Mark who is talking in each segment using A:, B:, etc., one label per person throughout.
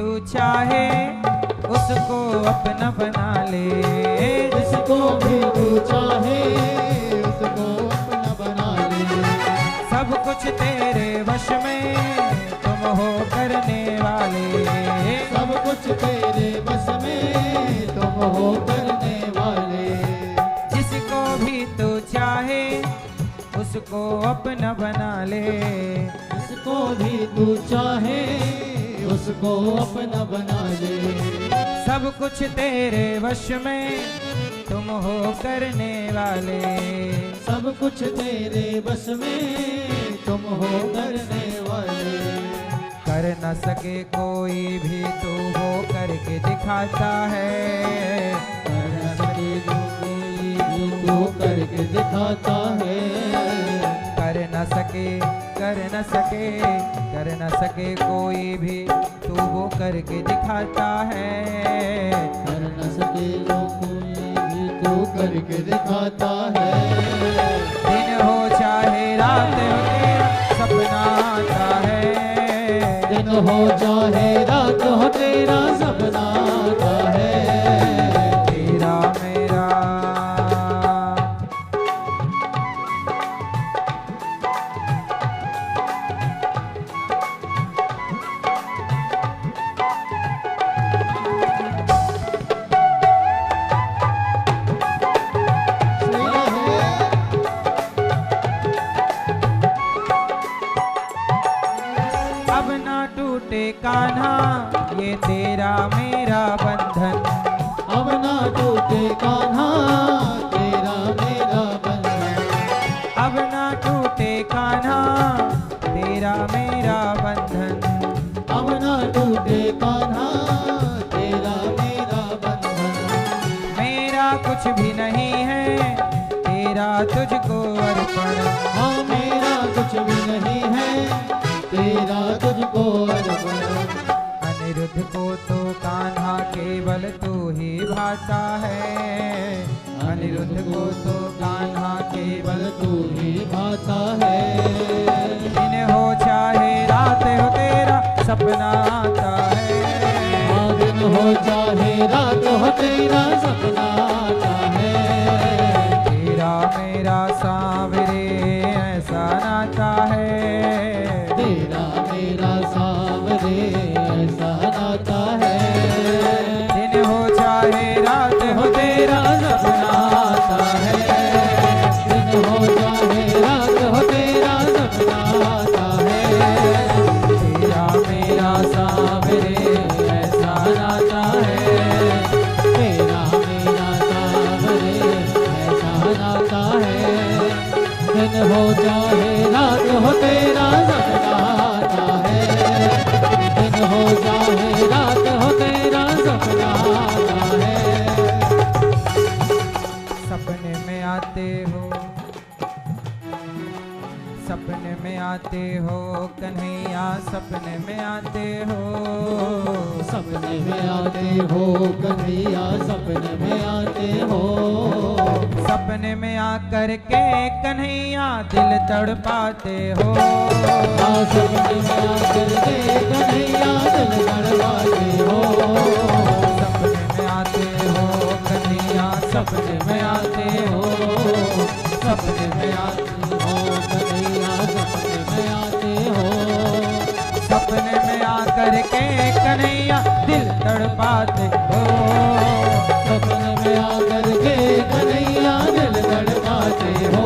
A: तू चाहे उसको अपना बना ले।
B: जिसको भी तू चाहे उसको अपना बना ले।
A: सब कुछ तेरे वश में तुम हो करने वाले।
B: सब कुछ तेरे बस में तुम हो करने वाले।
A: जिसको भी तू चाहे उसको अपना बना ले।
B: जिसको भी तू चाहे उसको अपना बना ले।
A: सब कुछ तेरे वश में तुम हो करने वाले।
B: सब कुछ तेरे बस में तुम हो करने वाले।
A: कर न सके कोई भी तू वो करके दिखाता है।
B: कर न सके कोई भी तू करके दिखाता है।
A: कर न सके कोई भी तू वो करके दिखाता है।
B: कर न सके कोई भी तू करके दिखाता है।
A: दिन हो चाहे रात हो तेरा सपना आता है।
B: दिन हो चाहे रात हो तेरा सपना आता है।
A: तेरा मेरा अब ना टूटे कान्हा ये तेरा मेरा बंधन।
B: अब ना टूटे कान्हा तेरा मेरा बंधन।
A: अब ना टूटे कान्हा तेरा मेरा बंधन।
B: अब ना टूटे कान्हा तेरा मेरा बंधन।
A: मेरा कुछ भी नहीं है तेरा तुझको अर्पण।
B: हाँ मेरा कुछ भी नहीं है तेरा तुझको अर्पण।
A: अनिरुद्ध को तो कान्हा केवल तू ही भाता है। अनिरुद्ध को तो कान्हा केवल
B: तू ही भाता है।
A: दिन हो चाहे रात हो तेरा सपना आता है।
B: हाँ दिन हो चाहे रात हो तेरा सपना आता है।
A: तेरा मेरा सांवरे ऐसा नाता है।
B: तेरा मेरा सांवरे ऐसा नाता है।
A: दिन हो चाहे रात हो तेरा सपना आता है।
B: दिन हो चाहे रात हो तेरा सपना आता है।
A: तेरा मेरा सांवरे ऐसा नाता है।
B: तेरा मेरा सांवरे ऐसा नाता है। दिन हो चाहे रात हो तेरा सपना आता है। दिन हो चाहे रात हो तेरा सपना आता है।
A: सपने में आते हो, सपने में आते हो कन्हैया, सपने में आते हो।
B: सपने में आते हो कन्हैया, सपने में आते हो।
A: सपने में आकर के कन्हैया दिल तड़पाते हो।
B: हाँ सपने में आकर के कन्हैया दिल तड़पाते हो।
A: सपने में आते हो कन्हैया, सपने में आते हो। सपने में आते हो
B: कन्हैया, सपने में आते हो।
A: सपने में आकर के कन्हैया दिल तड़पाते हो।
B: सपने में आकर के कन्हैया दिल तड़पाते हो।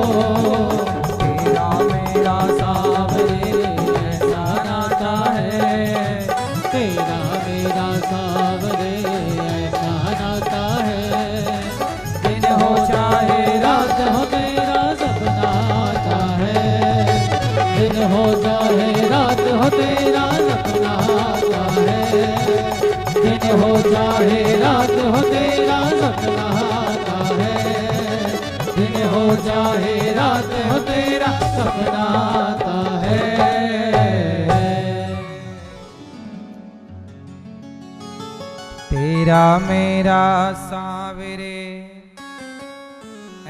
A: तेरा मेरा सांवरे ऐसा नाता है।
B: तेरा मेरा सांवरे ऐसा नाता है।
A: दिन हो चाहे
B: रात हो तेरा सपना आता है। दिन हो चाहे रात हो तेरा सपना आता है। दिन हो चाहे रात हो तेरा सपना आता है। दिन हो चाहे रात हो तेरा सपना आता है।
A: तेरा मेरा सांवरे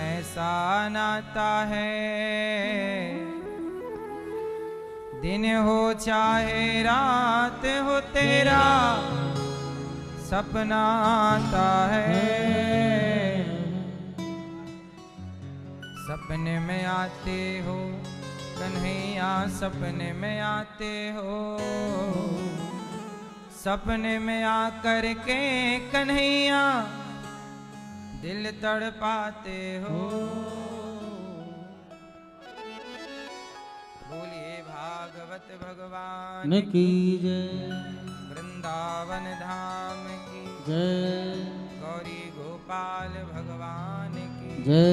A: ऐसा नाता है। दिन हो चाहे रात हो तेरा सपना आता है। सपने में आते हो कन्हैया, सपने में आते हो, सपने में आकर के कन्हैया दिल तड़पाते हो। बोलिए भागवत भगवान
B: की जय,
A: वृंदावन धाम की
B: जय,
A: गौरी गोपाल भगवान की
B: जय।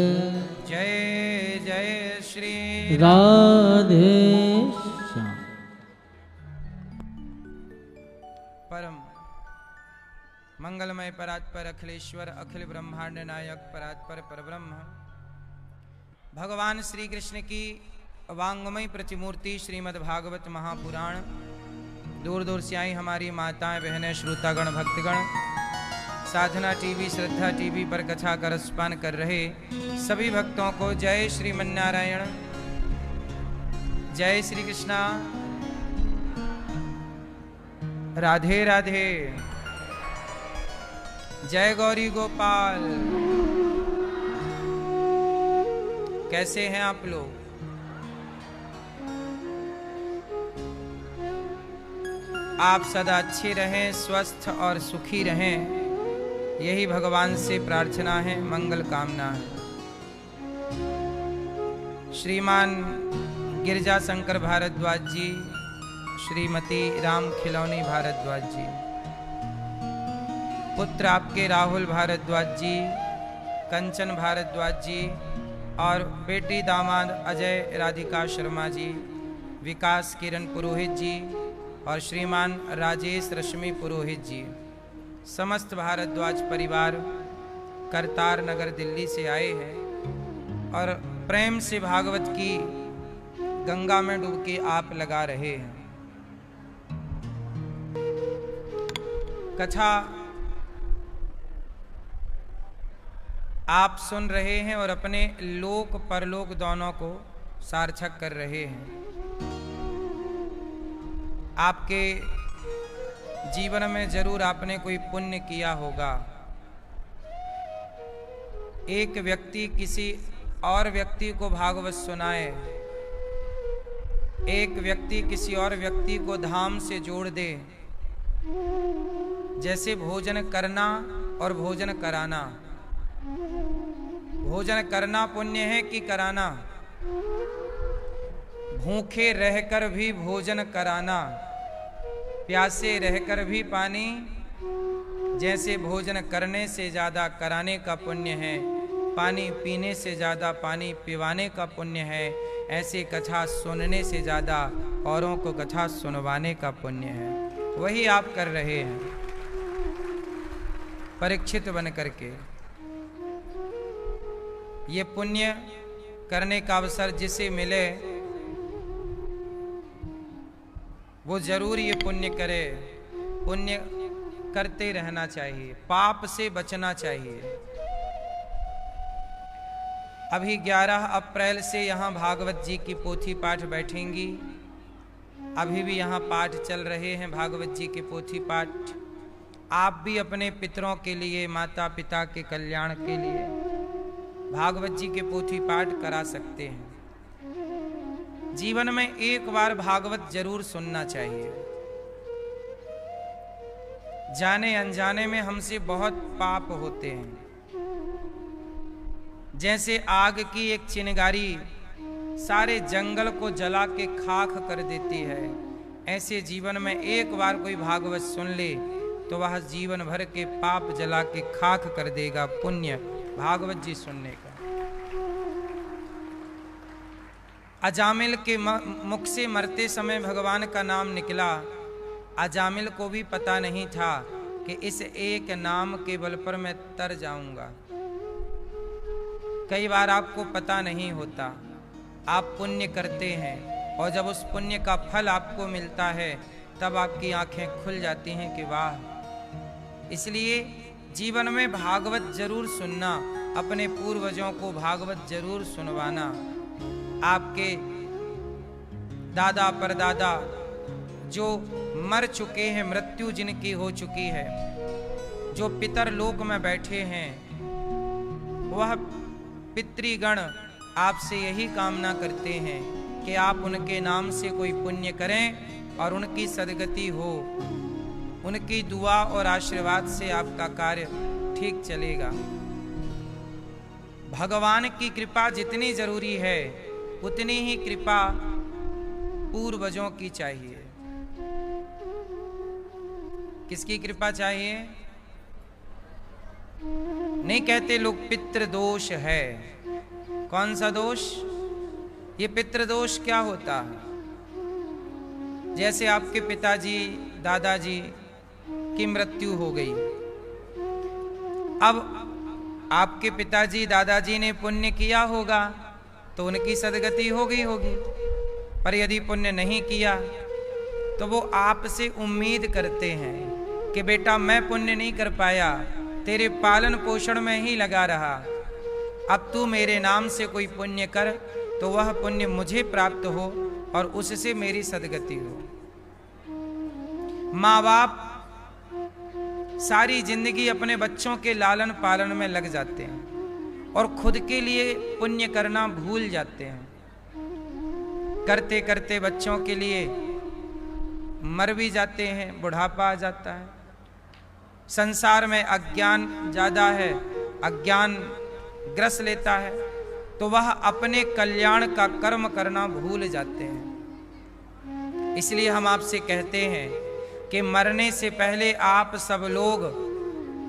A: जय जय श्री
B: राधे श्याम।
A: परम मंगलमय परात्पर अखिलेश्वर अखिल ब्रह्मांड नायक परात्पर परब्रह्म भगवान श्री कृष्ण की वांगमय प्रतिमूर्ति श्रीमद् भागवत महापुराण दूर दूर से आई हमारी माताएं बहनें श्रोतागण भक्तगण साधना टीवी श्रद्धा टीवी पर कथा का रसपान कर रहे सभी भक्तों को जय श्रीमन्नारायण, जय श्री कृष्णा, राधे राधे, जय गौरी गोपाल। कैसे हैं आप लोग? आप सदा अच्छे रहें, स्वस्थ और सुखी रहें, यही भगवान से प्रार्थना है, मंगल कामना है। श्रीमान गिरजा शंकर भारद्वाज जी, श्रीमती राम खिलौनी भारद्वाज जी, पुत्र आपके राहुल भारद्वाज जी, कंचन भारद्वाज जी और बेटी दामाद अजय राधिका शर्मा जी, विकास किरण पुरोहित जी और श्रीमान राजेश रश्मि पुरोहित जी, समस्त भारद्वाज परिवार करतार नगर दिल्ली से आए हैं और प्रेम से भागवत की गंगा में डुबकी आप लगा रहे हैं। कथा आप सुन रहे हैं और अपने लोक परलोक दोनों को सार्थक कर रहे हैं। आपके जीवन में जरूर आपने कोई पुण्य किया होगा। एक व्यक्ति किसी और व्यक्ति को भागवत सुनाए, एक व्यक्ति किसी और व्यक्ति को धाम से जोड़ दे, जैसे भोजन करना और भोजन कराना। भोजन करना पुण्य है कि कराना? भूखे रहकर भी भोजन कराना, प्यासे रहकर भी पानी, जैसे भोजन करने से ज्यादा कराने का पुण्य है, पानी पीने से ज्यादा पानी पिवाने का पुण्य है, ऐसे कथा सुनने से ज्यादा औरों को कथा सुनवाने का पुण्य है। वही आप कर रहे हैं परीक्षित बन करके। ये पुण्य करने का अवसर जिसे मिले वो जरूर ये पुण्य करे। पुण्य करते रहना चाहिए, पाप से बचना चाहिए। अभी 11 अप्रैल से यहाँ भागवत जी की पोथी पाठ बैठेंगी। अभी भी यहाँ पाठ चल रहे हैं भागवत जी के पोथी पाठ। आप भी अपने पितरों के लिए, माता पिता के कल्याण के लिए भागवत जी के पोथी पाठ करा सकते हैं। जीवन में एक बार भागवत जरूर सुनना चाहिए। जाने अनजाने में हमसे बहुत पाप होते हैं। जैसे आग की एक चिंगारी सारे जंगल को जला के खाक कर देती है, ऐसे जीवन में एक बार कोई भागवत सुन ले तो वह जीवन भर के पाप जला के खाक कर देगा। पुण्य भागवत जी सुनने का। अजामिल के मुख से मरते समय भगवान का नाम निकला। अजामिल को भी पता नहीं था कि इस एक नाम के बल पर मैं तर जाऊंगा। कई बार आपको पता नहीं होता, आप पुण्य करते हैं और जब उस पुण्य का फल आपको मिलता है तब आपकी आंखें खुल जाती हैं कि वाह। इसलिए जीवन में भागवत जरूर सुनना, अपने पूर्वजों को भागवत जरूर सुनवाना। आपके दादा परदादा जो मर चुके हैं, मृत्यु जिनकी हो चुकी है, जो पितर लोक में बैठे हैं, वह पितृगण आपसे यही कामना करते हैं कि आप उनके नाम से कोई पुण्य करें और उनकी सदगति हो। उनकी दुआ और आशीर्वाद से आपका कार्य ठीक चलेगा। भगवान की कृपा जितनी जरूरी है उतनी ही कृपा पूर्वजों की चाहिए। किसकी कृपा चाहिए? नहीं कहते लोग पितृ दोष है। कौन सा दोष? ये पितृ दोष क्या होता है? जैसे आपके पिताजी दादाजी की मृत्यु हो गई, अब आपके पिताजी दादाजी ने पुण्य किया होगा तो उनकी सदगति हो गई होगी, पर यदि पुण्य नहीं किया तो वो आपसे उम्मीद करते हैं कि बेटा मैं पुण्य नहीं कर पाया, तेरे पालन पोषण में ही लगा रहा, अब तू मेरे नाम से कोई पुण्य कर तो वह पुण्य मुझे प्राप्त हो और उससे मेरी सदगति हो। माँ बाप सारी जिंदगी अपने बच्चों के लालन पालन में लग जाते हैं और खुद के लिए पुण्य करना भूल जाते हैं। करते करते बच्चों के लिए मर भी जाते हैं, बुढ़ापा आ जाता है। संसार में अज्ञान ज्यादा है, अज्ञान ग्रस लेता है, तो वह अपने कल्याण का कर्म करना भूल जाते हैं। इसलिए हम आपसे कहते हैं कि मरने से पहले आप सब लोग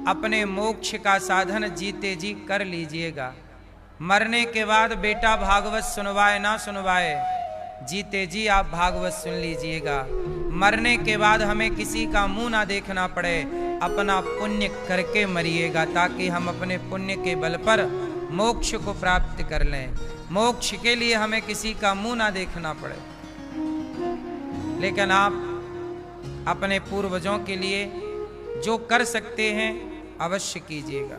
A: अपने मोक्ष का साधन जीते जी कर लीजिएगा। मरने के बाद बेटा भागवत सुनवाए ना सुनवाए, जीते जी आप भागवत सुन लीजिएगा। मरने के बाद हमें किसी का मुंह ना देखना पड़े, अपना पुण्य करके मरिएगा, ताकि हम अपने पुण्य के बल पर मोक्ष को प्राप्त कर लें। मोक्ष के लिए हमें किसी का मुंह ना देखना पड़े। लेकिन आप अपने पूर्वजों के लिए जो कर सकते हैं अवश्य कीजिएगा।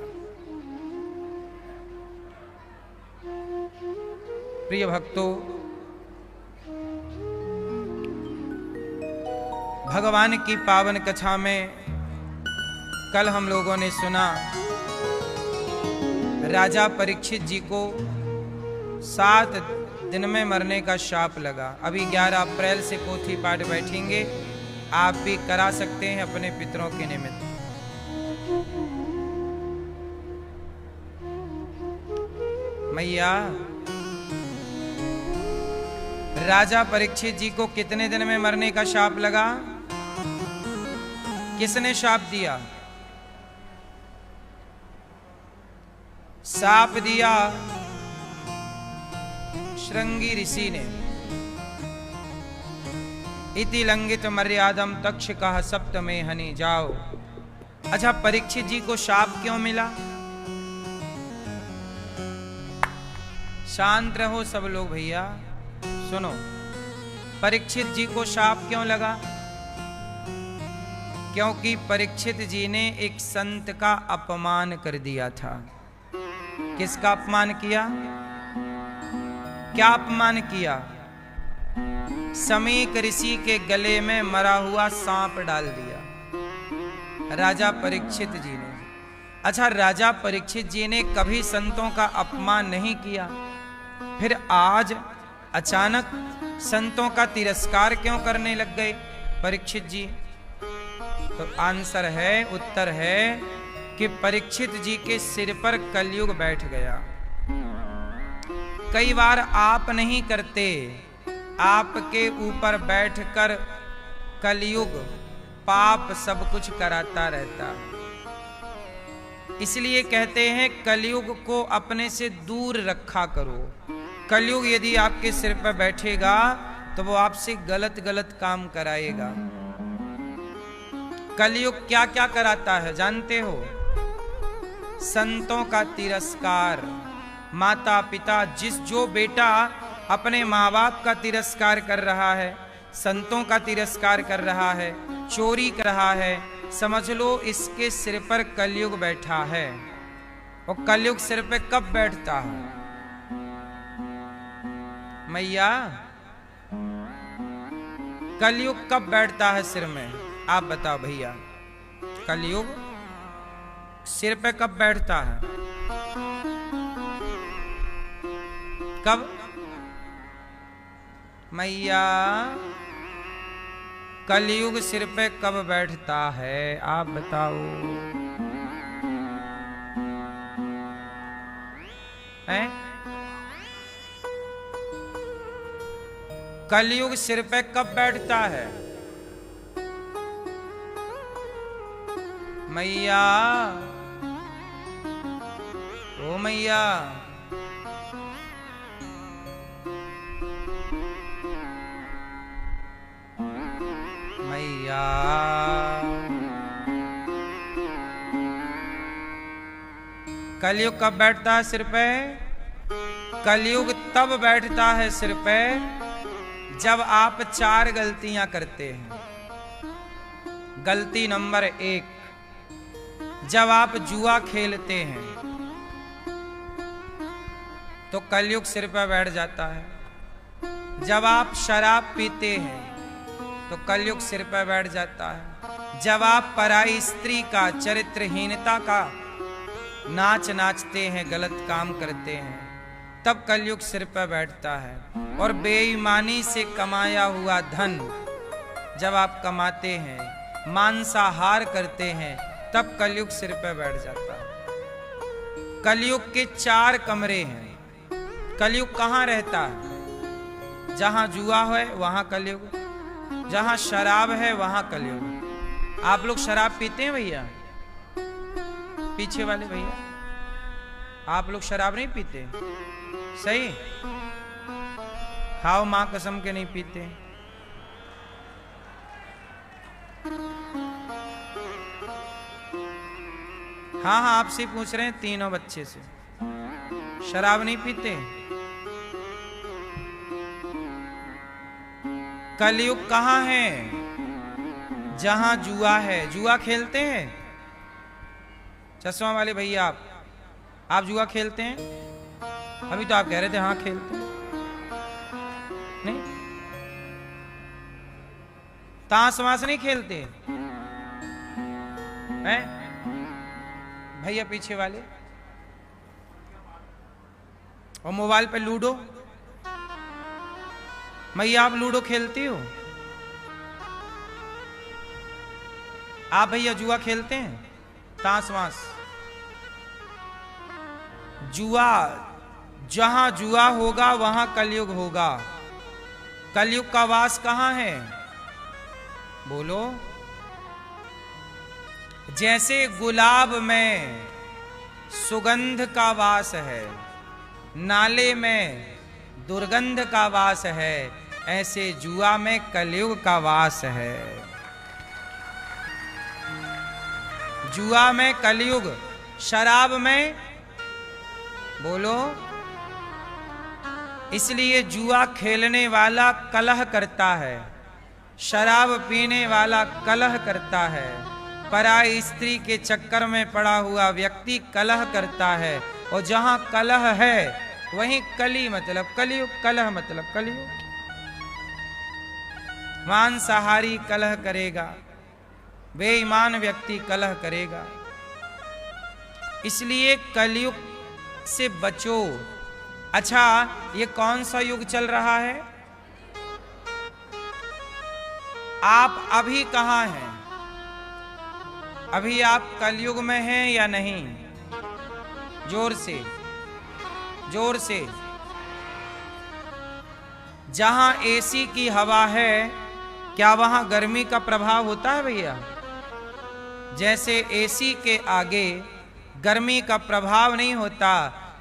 A: प्रिय भक्तों, भगवान की पावन कथा में कल हम लोगों ने सुना राजा परीक्षित जी को 7 दिन में मरने का शाप लगा। अभी 11 अप्रैल से पोथी पाठ बैठेंगे, आप भी करा सकते हैं अपने पितरों के निमित्त। मैया, राजा परीक्षित जी को कितने दिन में मरने का शाप लगा? किसने शाप दिया? शाप दिया श्रृंगी ऋषि ने। इति लंघित मर्यादम तक्षकः सप्तमे हनि जाओ। अच्छा, परीक्षित जी को शाप क्यों मिला? शांत रहो सब लोग भैया, सुनो। परीक्षित जी को शाप क्यों लगा? क्योंकि परीक्षित जी ने एक संत का अपमान कर दिया था। किसका अपमान किया? क्या अपमान किया? समीक ऋषि के गले में मरा हुआ सांप डाल दिया राजा परीक्षित जी ने। अच्छा, राजा परीक्षित जी ने कभी संतों का अपमान नहीं किया, फिर आज अचानक संतों का तिरस्कार क्यों करने लग गए परीक्षित जी? तो आंसर है, उत्तर है कि परीक्षित जी के सिर पर कलयुग बैठ गया। कई बार आप नहीं करते, आपके ऊपर बैठकर कलयुग पाप सब कुछ कराता रहता। इसलिए कहते हैं कलयुग को अपने से दूर रखा करो। कलयुग यदि आपके सिर पर बैठेगा तो वो आपसे गलत गलत काम कराएगा। कलयुग क्या क्या कराता है जानते हो? संतों का तिरस्कार। माता पिता, जो बेटा अपने माँ बाप का तिरस्कार कर रहा है, संतों का तिरस्कार कर रहा है, चोरी कर रहा है, समझ लो इसके सिर पर कलयुग बैठा है। और कलयुग सिर पे कब बैठता है? मैया, कलयुग कब बैठता है सिर में? आप बताओ भैया, कलयुग सिर पे कब बैठता है? कब? मैया कलयुग सिर पे कब बैठता है? आप बताओ। हैं? कलयुग सिर पे कब बैठता है? मैया, ओ मैया, मैया कलयुग कब बैठता है सिर पे? कलयुग तब बैठता है सिर पे जब आप 4 गलतियां करते हैं। गलती नंबर 1, जब आप जुआ खेलते हैं तो कलयुग सिर पर बैठ जाता है। जब आप शराब पीते हैं तो कलयुग सिर पर बैठ जाता है। जब आप पराई स्त्री का, चरित्रहीनता का नाच नाचते हैं, गलत काम करते हैं, तब कलयुग सिर पर बैठता है। और बेईमानी से कमाया हुआ धन जब आप कमाते हैं, मांसाहार करते हैं, तब कलयुग सिर पर बैठ जाता है। कलयुग के 4 कमरे हैं। कलयुग कहाँ रहता है? जहां जुआ है वहां कलयुग, जहां शराब है वहां कलयुग। आप लोग शराब पीते हैं भैया? पीछे वाले भैया, आप लोग शराब नहीं पीते? सही? खाओ मां कसम के नहीं पीते। हाँ हाँ, आपसे पूछ रहे हैं, तीनों बच्चे से। शराब नहीं पीते? कलयुग कहाँ है? जहां जुआ है। जुआ खेलते हैं? चश्मा वाले भैया, आप जुआ खेलते हैं? अभी तो आप कह रहे थे हाँ खेलते हैं। नहीं, ताश वाश नहीं खेलते हैं भैया पीछे वाले? और मोबाइल पे लूडो? मैया आप लूडो खेलती हो? आप भैया जुआ खेलते हैं? ताश वाश? जुआ, जहां जुआ होगा वहां कलयुग होगा। कलयुग का वास कहां है? बोलो। जैसे गुलाब में सुगंध का वास है, नाले में दुर्गंध का वास है, ऐसे जुआ में कलयुग का वास है। जुआ में कलयुग, शराब में, बोलो। इसलिए जुआ खेलने वाला कलह करता है, शराब पीने वाला कलह करता है, पराई स्त्री के चक्कर में पड़ा हुआ व्यक्ति कलह करता है। और जहां कलह है वहीं कली मतलब कलयुग, कलह मतलब कलयुग। मांसाहारी कलह करेगा, बेईमान व्यक्ति कलह करेगा। इसलिए कलयुग से बचो। अच्छा, ये कौन सा युग चल रहा है? आप अभी कहां हैं? अभी आप कलयुग में हैं या नहीं? जोर से, जोर से। जहां एसी की हवा है, क्या वहां गर्मी का प्रभाव होता है भैया? जैसे एसी के आगे गर्मी का प्रभाव नहीं होता,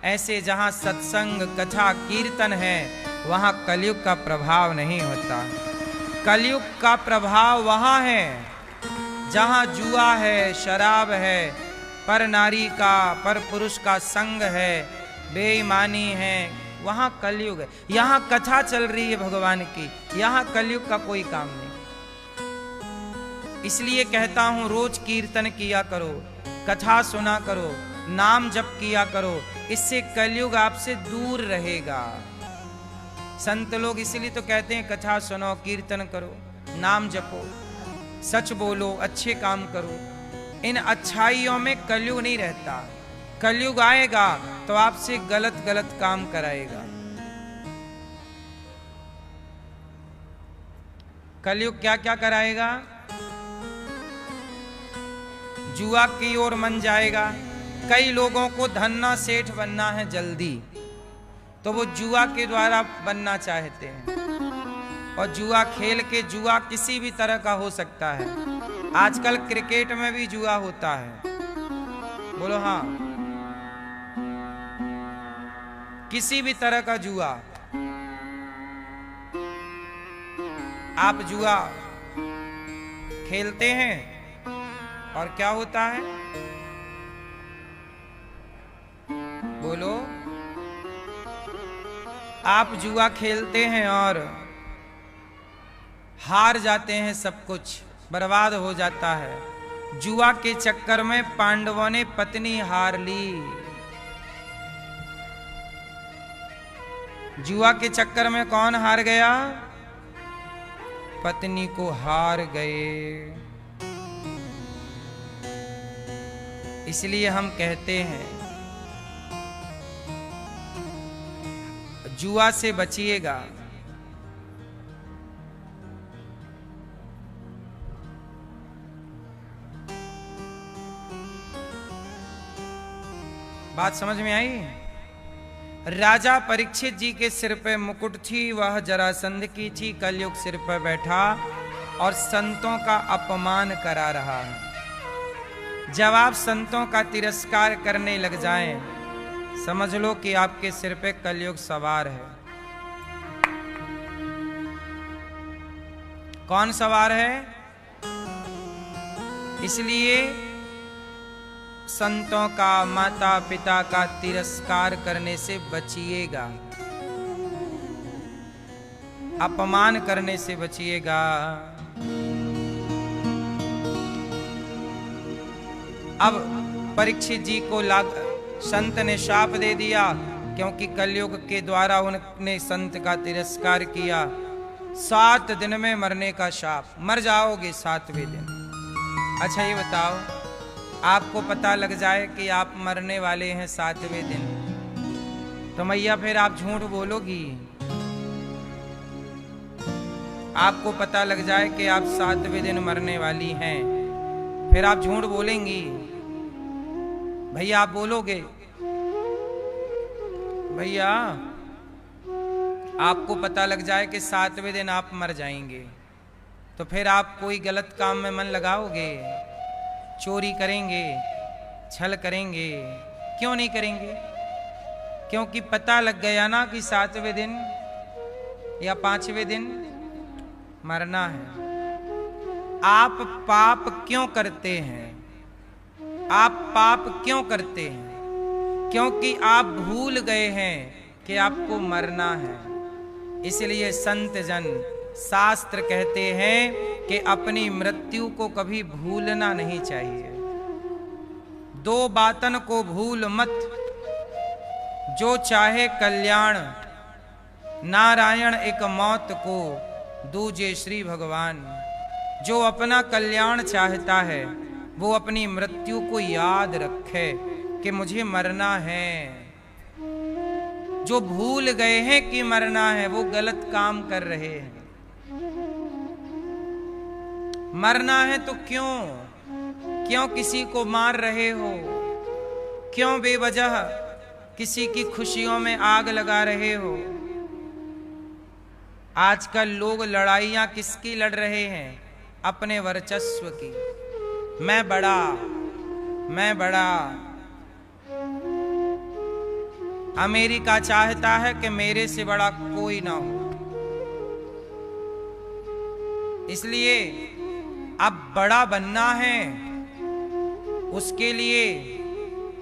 A: ऐसे जहां सत्संग, कथा, कीर्तन है, वहां कलयुग का प्रभाव नहीं होता। कलयुग का प्रभाव वहां है जहां जुआ है, शराब है, पर नारी का, पर पुरुष का संग है, बेईमानी है, वहां कलयुग है। यहां कथा चल रही है भगवान की, यहां कलयुग का कोई काम नहीं। इसलिए कहता हूं, रोज कीर्तन किया करो, कथा सुना करो, नाम जप किया करो, इससे कलयुग आपसे दूर रहेगा। संत लोग इसलिए तो कहते हैं कथा सुनो, कीर्तन करो। नाम जपो, सच बोलो, अच्छे काम करो। इन अच्छाइयों में कलयुग नहीं रहता। कलयुग आएगा तो आपसे गलत गलत काम कराएगा। कलयुग क्या क्या कराएगा? जुआ की ओर मन जाएगा। कई लोगों को धन्ना सेठ बनना है जल्दी, तो वो जुआ के द्वारा बनना चाहते हैं। और जुआ खेल के, जुआ किसी भी तरह का हो सकता है। आजकल क्रिकेट में भी जुआ होता है। बोलो हाँ। किसी भी तरह का जुआ। आप जुआ खेलते हैं और क्या होता है? बोलो। आप जुआ खेलते हैं और हार जाते हैं, सब कुछ बर्बाद हो जाता है। जुआ के चक्कर में पांडवों ने पत्नी हार ली। जुआ के चक्कर में कौन हार गया? पत्नी को हार गए। इसलिए हम कहते हैं जुआ से बचिएगा। बात समझ में आई? राजा परीक्षित जी के सिर पे मुकुट थी, वह जरासंध की थी। कलयुग सिर पर बैठा और संतों का अपमान करा रहा है। जब आप संतों का तिरस्कार करने लग जाएं, समझ लो कि आपके सिर पे कलयुग सवार है। कौन सवार है? इसलिए संतों का, माता पिता का तिरस्कार करने से बचिएगा, अपमान करने से बचिएगा। अब परीक्षित जी को संत ने शाप दे दिया, क्योंकि कलयुग के द्वारा उन्होंने संत का तिरस्कार किया। 7 दिन में मरने का शाप, मर जाओगे 7वें दिन। अच्छा ये बताओ, आपको पता लग जाए कि आप मरने वाले हैं 7वें दिन, तो मैया फिर आप झूठ बोलोगी? आपको पता लग जाए कि आप 7वें दिन मरने वाली हैं, फिर आप झूठ बोलेंगी? भैया आप बोलोगे? भैया आपको पता लग जाए कि 7वें दिन आप मर जाएंगे, तो फिर आप कोई गलत काम में मन लगाओगे? चोरी करेंगे, छल करेंगे? क्यों नहीं करेंगे? क्योंकि पता लग गया ना कि 7वें दिन या 5वें दिन मरना है। आप पाप क्यों करते हैं? आप पाप क्यों करते हैं? क्योंकि आप भूल गए हैं कि आपको मरना है। इसलिए संत जन, शास्त्र कहते हैं कि अपनी मृत्यु को कभी भूलना नहीं चाहिए। 2 बातन को भूल मत, जो चाहे कल्याण, नारायण एक मौत को दूजे श्री भगवान। जो अपना कल्याण चाहता है वो अपनी मृत्यु को याद रखे कि मुझे मरना है। जो भूल गए हैं कि मरना है, वो गलत काम कर रहे हैं। मरना है तो क्यों किसी को मार रहे हो? क्यों बेवजह किसी की खुशियों में आग लगा रहे हो? आजकल लोग लड़ाइयां किसकी लड़ रहे हैं? अपने वर्चस्व की। मैं बड़ा, मैं बड़ा। अमेरिका चाहता है कि मेरे से बड़ा कोई ना हो, इसलिए अब बड़ा बनना है। उसके लिए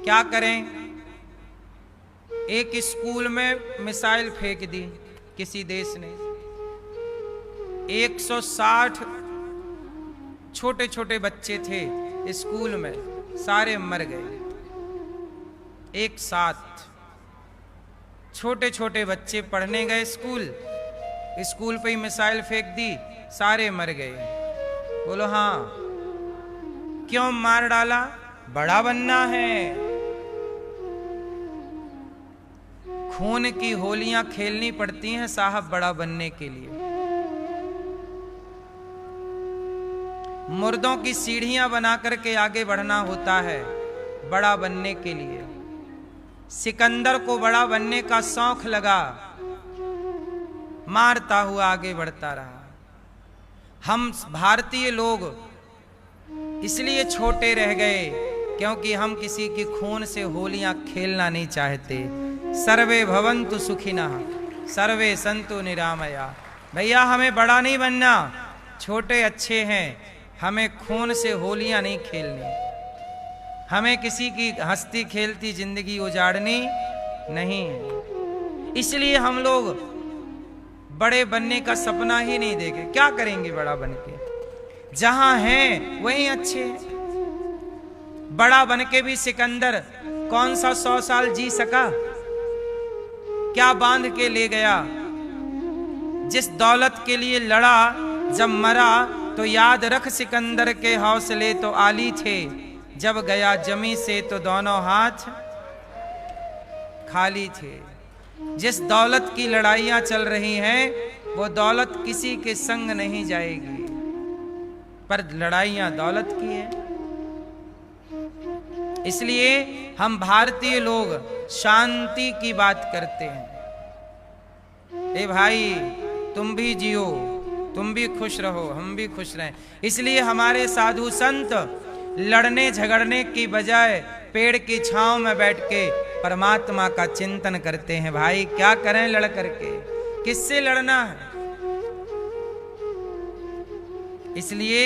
A: क्या करें? एक स्कूल में मिसाइल फेंक दी किसी देश ने। 160 छोटे छोटे बच्चे थे स्कूल में, सारे मर गए एक साथ। छोटे छोटे बच्चे पढ़ने गए स्कूल पे ही मिसाइल फेंक दी, सारे मर गए। बोलो हाँ, क्यों मार डाला? बड़ा बनना है। खून की होलियां खेलनी पड़ती हैं साहब बड़ा बनने के लिए। मुर्दों की सीढ़ियां बना करके आगे बढ़ना होता है बड़ा बनने के लिए। सिकंदर को बड़ा बनने का शौक लगा, मारता हुआ आगे बढ़ता रहा। हम भारतीय लोग इसलिए छोटे रह गए क्योंकि हम किसी की खून से होलियां खेलना नहीं चाहते। सर्वे भवन्तु सुखिनः सर्वे सन्तु निरामया। भैया हमें बड़ा नहीं बनना, छोटे अच्छे हैं। हमें खून से होलियां नहीं खेलनी, हमें किसी की हंसती खेलती जिंदगी उजाड़नी नहीं। इसलिए हम लोग बड़े बनने का सपना ही नहीं देखे। क्या करेंगे बड़ा बन के? जहां हैं वहीं अच्छे हैं। बड़ा बन के भी सिकंदर कौन सा 100 साल जी सका? क्या बांध के ले गया? जिस दौलत के लिए लड़ा जब मरा तो याद रख सिकंदर के हौसले तो आली थे, जब गया जमी से तो दोनों हाथ खाली थे। जिस दौलत की लड़ाइयां चल रही हैं वो दौलत किसी के संग नहीं जाएगी, पर लड़ाइयां दौलत की है। इसलिए हम भारतीय लोग शांति की बात करते हैं। ए भाई तुम भी जियो, तुम भी खुश रहो, हम भी खुश रहें। इसलिए हमारे साधु संत लड़ने झगड़ने की बजाय पेड़ की छांव में बैठ के परमात्मा का चिंतन करते हैं। भाई क्या करें लड़ करके? किससे लड़ना है? इसलिए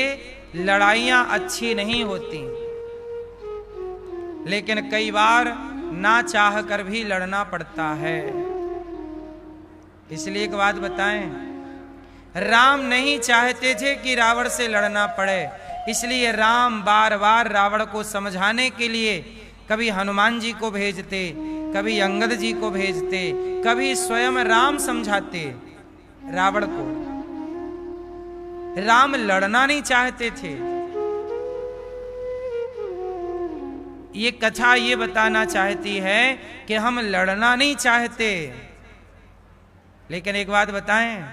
A: लड़ाइयां अच्छी नहीं होती, लेकिन कई बार ना चाह कर भी लड़ना पड़ता है। इसलिए एक बात बताएं, राम नहीं चाहते थे कि रावण से लड़ना पड़े, इसलिए राम बार बार रावण को समझाने के लिए कभी हनुमान जी को भेजते, कभी अंगद जी को भेजते, कभी स्वयं राम समझाते रावण को। राम लड़ना नहीं चाहते थे। ये कथा ये बताना चाहती है कि हम लड़ना नहीं चाहते, लेकिन एक बात बताएं,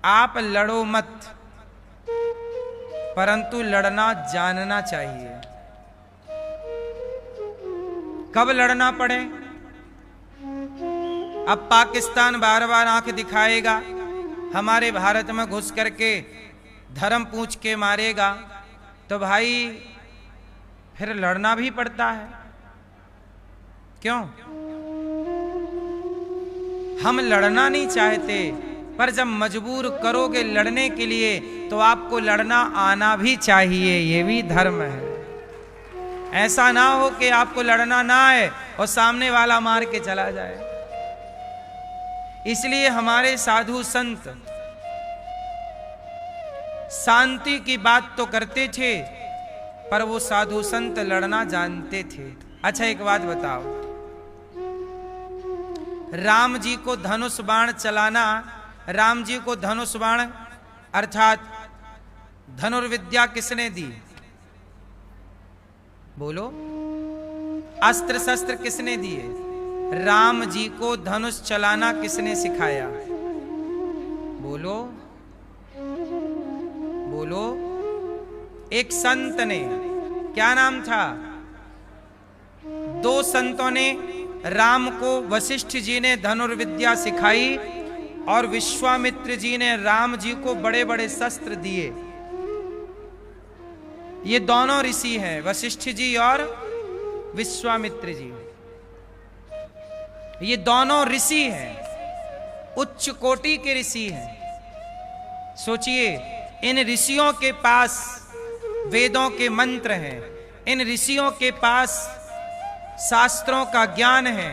A: आप लड़ो मत, परंतु लड़ना जानना चाहिए। कब लड़ना पड़े? अब पाकिस्तान बार बार आंख दिखाएगा, हमारे भारत में घुस करके धर्म पूछ के मारेगा, तो भाई फिर लड़ना भी पड़ता है। क्यों? हम लड़ना नहीं चाहते, पर जब मजबूर करोगे लड़ने के लिए तो आपको लड़ना आना भी चाहिए। ये भी धर्म है। ऐसा ना हो कि आपको लड़ना ना आए और सामने वाला मार के चला जाए। इसलिए हमारे साधु संत शांति की बात तो करते थे, पर वो साधु संत लड़ना जानते थे। अच्छा एक बात बताओ, राम जी को धनुष बाण चलाना, राम जी को धनुष बाण अर्थात धनुर्विद्या किसने दी? बोलो, अस्त्र शस्त्र किसने दिए? राम जी को धनुष चलाना किसने सिखाया? बोलो बोलो। एक संत ने, क्या नाम था? 2 संतों ने राम को, वशिष्ठ जी ने धनुर्विद्या सिखाई और विश्वामित्र जी ने राम जी को बड़े बड़े शस्त्र दिए। ये दोनों ऋषि हैं, वशिष्ठ जी और विश्वामित्र जी। ये दोनों ऋषि हैं, उच्च कोटि के ऋषि हैं। सोचिए, इन ऋषियों के पास वेदों के मंत्र हैं, इन ऋषियों के पास शास्त्रों का ज्ञान है,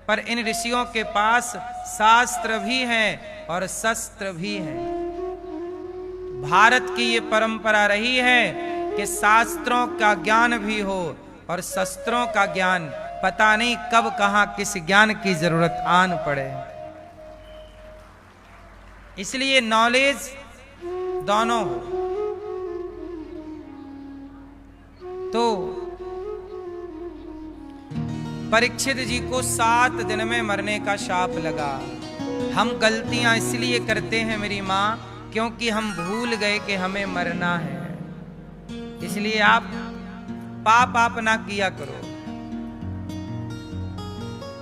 A: पर इन ऋषियों के पास शास्त्र भी हैं और शस्त्र भी हैं। भारत की ये परंपरा रही है कि शास्त्रों का ज्ञान भी हो और शस्त्रों का ज्ञान। पता नहीं कब कहां किस ज्ञान की जरूरत आन पड़े। इसलिए नॉलेज दोनों हो। तो परीक्षित जी को 7 दिन में मरने का शाप लगा। हम गलतियां इसलिए करते हैं मेरी मां, क्योंकि हम भूल गए कि हमें मरना है। इसलिए आप पाप ना किया करो।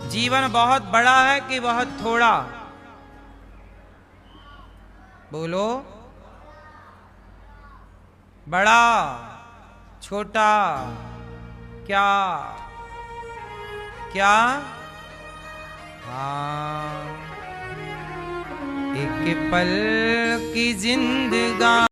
A: जीवन बहुत बड़ा है कि बहुत थोड़ा? बोलो। बड़ा, छोटा, क्या क्या? हाँ, एक पल की जिंदगानी